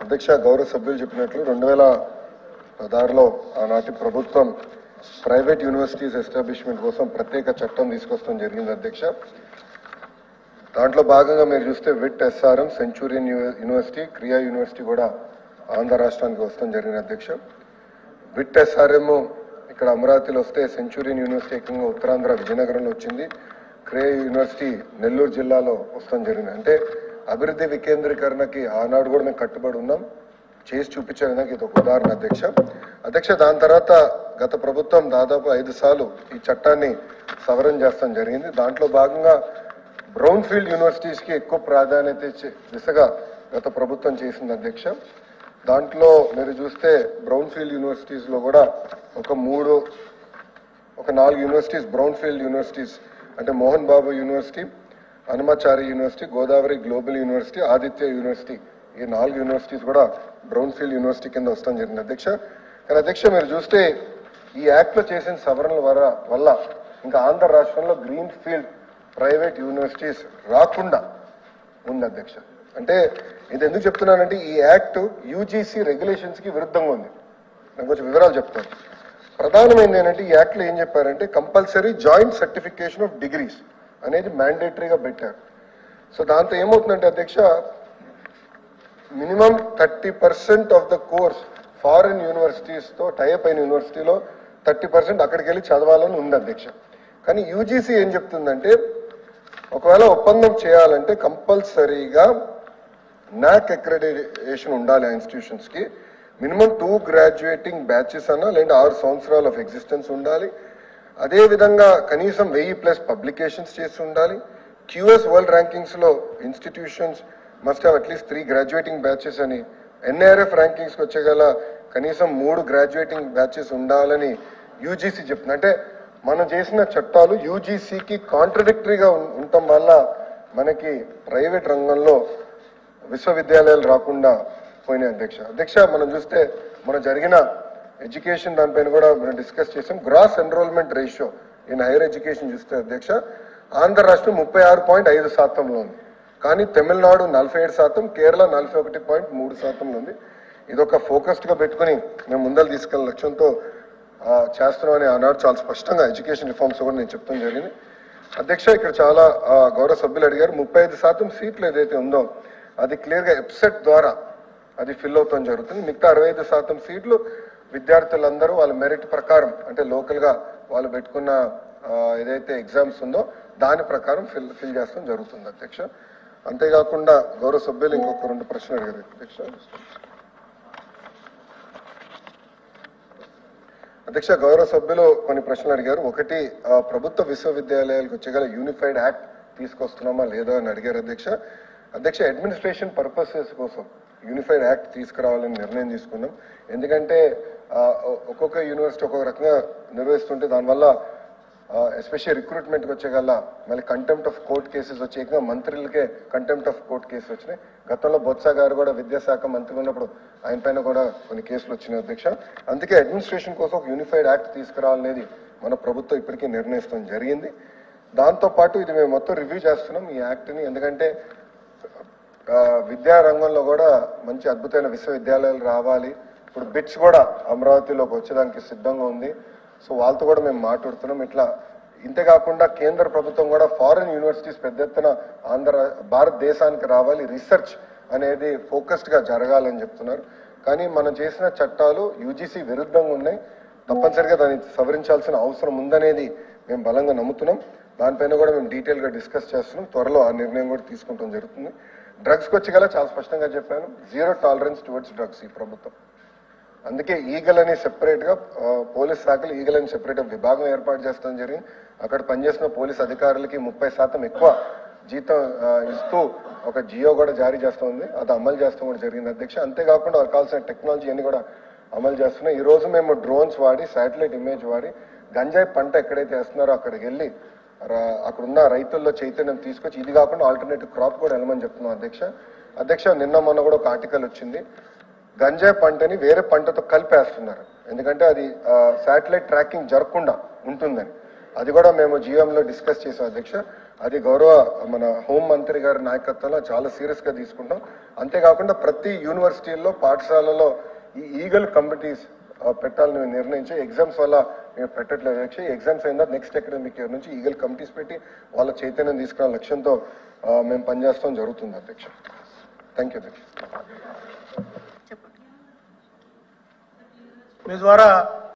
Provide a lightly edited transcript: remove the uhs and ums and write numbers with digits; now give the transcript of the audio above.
అధ్యక్ష గౌరవ సభ్యులు చెప్పినట్లు 2016లో ఆనాటి ప్రభుత్వం ప్రైవేట్ యూనివర్సిటీస్ ఎస్టాబ్లిష్మెంట్ కోసం ప్రత్యేక చట్టం తీసుకొస్తాం జరిగింది అధ్యక్ష. దాంట్లో భాగంగా మీరు చూస్తే విట్ ఎస్ఆర్ఎం, సెంచూరియన్ యూనివర్సిటీ, క్రియా యూనివర్సిటీ కూడా ఆంధ్ర రాష్ట్రానికి వస్తాం జరిగింది అధ్యక్ష. విట్ ఎస్ఆర్ఎం ఇక్కడ అమరావతిలో వస్తే సెంచూరియన్ యూనివర్సిటీ ఏకంగా ఉత్తరాంధ్ర విజయనగరంలో వచ్చింది. క్రియా యూనివర్సిటీ నెల్లూరు జిల్లాలో వస్తాం జరిగింది. అంటే అభివృద్ధి వికేంద్రీకరణకి ఆనాడు కూడా మేము కట్టుబడి ఉన్నాం, చేసి చూపించడానికి ఇది ఒక ఉదాహరణ అధ్యక్ష. దాని తర్వాత గత ప్రభుత్వం దాదాపు 5 సార్లు ఈ చట్టాన్ని సవరణ చేస్తాం జరిగింది. దాంట్లో భాగంగా బ్రౌన్ ఫీల్డ్ యూనివర్సిటీస్ కి ఎక్కువ ప్రాధాన్యత ఇచ్చే దిశగా గత ప్రభుత్వం చేసింది అధ్యక్ష. దాంట్లో మీరు చూస్తే బ్రౌన్ ఫీల్డ్ యూనివర్సిటీస్ లో కూడా ఒక 4 యూనివర్సిటీస్ బ్రౌన్ ఫీల్డ్ యూనివర్సిటీస్ అంటే Mohan Babu university, Hanumachari university, Godavari global university, Aditya university, ఈ 4 యూనివర్సిటీస్ కూడా బ్రౌన్ ఫీల్డ్ యూనివర్సిటీ కింద వస్తాం జరిగింది అధ్యక్ష. కానీ అధ్యక్ష మీరు చూస్తే ఈ యాక్ట్ లో చేసిన సవరణల వల్ల ఇంకా ఆంధ్ర రాష్ట్రంలో గ్రీన్ ఫీల్డ్ ప్రైవేట్ యూనివర్సిటీస్ రాకుండా ఉంది అధ్యక్ష. అంటే ఇది ఎందుకు చెప్తున్నానంటే ఈ యాక్ట్ యూజీసీ రెగ్యులేషన్స్ కి విరుద్ధంగా ఉంది. నేను కొంచెం వివరాలు చెప్తాను. ప్రధానమైనది ఏంటంటే ఈ యాక్ట్ లో ఏం చెప్పారంటే compulsory joint certification of degrees అనేది మ్యాండేటరీగా పెట్టారు. సో దాంతో ఏమవుతుందంటే అధ్యక్ష minimum 30% of the course foreign universities తో టైప్ అయిన యూనివర్సిటీలో 30% అక్కడికి వెళ్ళి చదవాలని ఉంది అధ్యక్ష. కానీ యూజీసీ ఏం చెప్తుందంటే ఒకవేళ ఒప్పందం చేయాలంటే కంపల్సరీగా నాక్ అక్రెడిటేషన్ ఉండాలి ఆ ఇన్స్టిట్యూషన్స్ కి. మినిమం 2 గ్రాడ్యుయేటింగ్ బ్యాచెస్ అన్నా లేదా 6 సంవత్సరాల ఆఫ్ ఎగ్జిస్టెన్స్ ఉండాలి. అదే విధంగా కనీసం 1000+ పబ్లికేషన్స్ చేసి ఉండాలి. క్యూఎస్ వరల్డ్ ర్యాంకింగ్స్ లో institutions must have at least 3 graduating batches అని, ఎన్ఐఆర్ఎఫ్ ర్యాంకింగ్స్ కి వచ్చేగల కనీసం 3 గ్రాడ్యుయేటింగ్ బ్యాచెస్ ఉండాలని యూజీసీ చెప్తుంది. అంటే మనం చేసిన చట్టాలు యూజీసీకి కాంట్రడిక్టరీగా ఉండటం వల్ల మనకి ప్రైవేట్ రంగంలో విశ్వవిద్యాలయాలు రాకుండా పోయినాయి అధ్యక్ష. మనం చూస్తే మనం జరిగిన ఎడ్యుకేషన్ దానిపైన కూడా మనం డిస్కస్ చేసాం. Gross enrolment ratio in higher education చూస్తే అధ్యక్ష ఆంధ్ర రాష్ట్రం 36.5% ఉంది. కానీ తమిళనాడు 47%, కేరళ 41.3% ఉంది. ఇది ఒక ఫోకస్డ్ గా పెట్టుకుని మేము ముందలు తీసుకెళ్లే లక్ష్యంతో చేస్తున్నామని ఆనాడు చాలా స్పష్టంగా ఎడ్యుకేషన్ రిఫార్మ్స్ కూడా నేను చెప్తాం జరిగింది అధ్యక్ష. ఇక్కడ చాలా గౌరవ సభ్యులు అడిగారు 35% సీట్లు ఏదైతే ఉందో అది క్లియర్ గా ఎప్సెట్ ద్వారా అది ఫిల్ అవుతాం జరుగుతుంది. మిగతా 65% సీట్లు విద్యార్థులందరూ వాళ్ళ మెరిట్ ప్రకారం అంటే లోకల్ గా వాళ్ళు పెట్టుకున్న ఏదైతే ఎగ్జామ్స్ ఉందో దాని ప్రకారం ఫిల్ చేస్తాం జరుగుతుంది అధ్యక్ష. అంతేకాకుండా గౌరవ సభ్యులు ఇంకొక 2 ప్రశ్నలు అడిగారు అధ్యక్ష. గౌరవ సభ్యులు కొన్ని ప్రశ్నలు అడిగారు. ఒకటి ప్రభుత్వ విశ్వవిద్యాలయాలకు వచ్చేగల యూనిఫైడ్ యాక్ట్ తీసుకొస్తున్నామా లేదా అని అడిగారు అధ్యక్ష. అడ్మినిస్ట్రేషన్ పర్పసెస్ కోసం యూనిఫైడ్ యాక్ట్ తీసుకురావాలని నిర్ణయం తీసుకున్నాం. ఎందుకంటే ఒక్కొక్క యూనివర్సిటీ ఒక్కొక్క రకంగా నిర్వహిస్తుంటే దానివల్ల ఎస్పెషల్లీ రిక్రూట్మెంట్ కి వచ్చేగల మళ్ళీ కంటెంప్ట్ ఆఫ్ కోర్ట్ కేసెస్ వచ్చే మంత్రులకే కంటెంప్ట్ ఆఫ్ కోర్ట్ కేసు వచ్చినాయి. గతంలో బొత్స గారు కూడా విద్యాశాఖ మంత్రి ఉన్నప్పుడు ఆయన పైన కూడా కొన్ని కేసులు వచ్చినాయి అధ్యక్ష. అందుకే అడ్మినిస్ట్రేషన్ కోసం ఒక యూనిఫైడ్ యాక్ట్ తీసుకురావాలనేది మన ప్రభుత్వం ఇప్పటికీ నిర్ణయిస్తాం జరిగింది. దాంతో పాటు ఇది మేము మొత్తం రివ్యూ చేస్తున్నాం ఈ యాక్ట్ ని. ఎందుకంటే విద్యా రంగంలో కూడా మంచి అద్భుతమైన విశ్వవిద్యాలయాలు రావాలి. ఇప్పుడు బిట్స్ కూడా అమరావతిలోకి వచ్చేదానికి సిద్ధంగా ఉంది. సో వాళ్ళతో కూడా మేము మాట్లాడుతున్నాం. ఇట్లా ఇంతేకాకుండా కేంద్ర ప్రభుత్వం కూడా ఫారిన్ యూనివర్సిటీస్ పెద్ద ఎత్తున భారతదేశానికి రావాలి, రీసెర్చ్ అనేది ఫోకస్డ్ గా జరగాలని చెప్తున్నారు. కానీ మనం చేసిన చట్టాలు యూజీసీ విరుద్ధంగా ఉన్నాయి. తప్పనిసరిగా దాన్ని సవరించాల్సిన అవసరం ఉందనేది మేము బలంగా నమ్ముతున్నాం. దానిపైన కూడా మేము డీటెయిల్ గా డిస్కస్ చేస్తున్నాం. త్వరలో ఆ నిర్ణయం కూడా తీసుకుంటాం జరుగుతుంది. డ్రగ్స్ కి వచ్చేగల చాలా స్పష్టంగా చెప్పాను, 0 టాలరెన్స్ టువర్డ్స్ డ్రగ్స్ ఈ ప్రభుత్వం. అందుకే ఈగల్ అని సెపరేట్ గా పోలీస్ శాఖలు ఈగల్ అని సెపరేట్ విభాగం ఏర్పాటు చేస్తాం జరిగింది. అక్కడ పనిచేసిన పోలీస్ అధికారులకి 30% ఎక్కువ జీతం ఇస్తూ ఒక జియో కూడా జారీ చేస్తూ ఉంది. అది అమలు చేస్తాం కూడా జరిగింది అధ్యక్ష. అంతేకాకుండా వాళ్ళకి కావాల్సిన టెక్నాలజీ అన్ని కూడా అమలు చేస్తున్నాం. ఈ రోజు మేము డ్రోన్స్ వాడి శాటిలైట్ ఇమేజ్ వాడి గంజాయి పంట ఎక్కడైతే వేస్తున్నారో అక్కడికి వెళ్ళి అక్కడున్న రైతుల్లో చైతన్యం తీసుకొచ్చి ఇది కాకుండా ఆల్టర్నేటివ్ క్రాప్ కూడా వెళ్ళమని చెప్తున్నాం అధ్యక్ష. నిన్న మొన్న కూడా ఒక ఆర్టికల్ వచ్చింది, గంజాయి పంటని వేరే పంటతో కలిపేస్తున్నారు. ఎందుకంటే అది శాటిలైట్ ట్రాకింగ్ జరగకుండా ఉంటుందని. అది కూడా మేము జీఎంలో డిస్కస్ చేసాం అధ్యక్ష. అది గౌరవ మన హోం మంత్రి గారి నాయకత్వంలో చాలా సీరియస్ గా తీసుకుంటాం. అంతేకాకుండా ప్రతి యూనివర్సిటీల్లో పాఠశాలలో ఈ ఈగల్ కమిటీస్ పెట్టాలని నిర్ణయించి ఎగ్జామ్స్ వల్ల మేము పెట్టట్లేదు అధ్యక్ష. ఎగ్జామ్స్ అయిన నెక్స్ట్ అకాడమిక్ ఇయర్ నుంచి ఈగల్ కమిటీస్ పెట్టి వాళ్ళ చైతన్యం తీసుకునే లక్ష్యంతో మేము పనిచేస్తాం జరుగుతుంది అధ్యక్ష. థ్యాంక్ యూ అధ్యక్ష. మీ ద్వారా